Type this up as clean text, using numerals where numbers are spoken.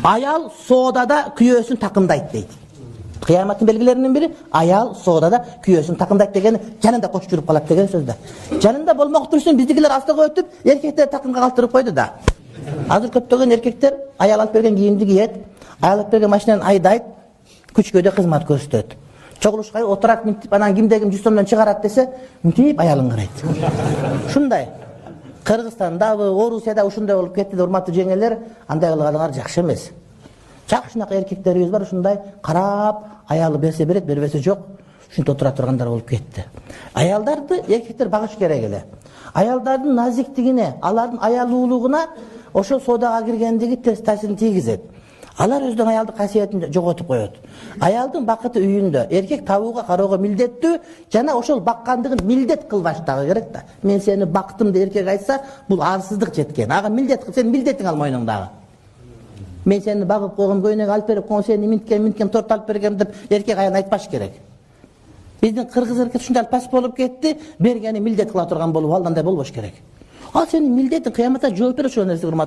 Ayal soodada kүйөөсүн такымдайт дейт. Кыяматтын белгилеринин бири аял соодада күйөөсүн такымдайт деген, жанында кошуп жүрүп калат деген сөз да. Жанында болмок турсун биздикилер астыга өтүп, эркектер такымга калтырып койду да. Азыр көптөгөн эркектер аял алып берген кийимди кийет, аял алып берген машинаны айдайт, күчкөдө кызмат көрсөтөт. Чогулушка отурат мынтип, анан кимде ким жүз сомдон чыгарат десе, мынтип аялын карайт. Ушундай. Кыргызстандабы, Орусияда ушундай болуп кетти да, урматтуу жеңелер, андай кылганыңар жакшы эмес. Жакшынака эркектерибиз бар, ушундай карап, аялы берсе берет, бербесе жок. Ушинтип отура тургандар болуп кетти. Аялдарды эркектер багыш керек эле. Аялдардын назиктигине, алардын аялуулугуна ошол соодага киргендиги терс таасирин тийгизет. Алар өздөрүнүн аялдык касиетин жоготуп коет. Аялдын бакыты үйүндө. Эркек табууга, кароого милдеттүү, жана ошол баккандыгын милдет кылбаштагы керек да. Мен сени бактым деп эркек айтса, бул арсыздык жеткен. Ага милдет кыл, сен милдетиң ал мойнуңдагы. Мен сени багып койгом, көйнөк алып берип койгом, сени минткен торт алып бергем деп эркек аян айтпаш керек. Биздин кыргыз эркек ушундай пас болуп кетти, бергени милдет кыла турган болуп, ал андай болбош керек. Ал сенин милдетиң, кыяматта жооп бер ошол нерсеге.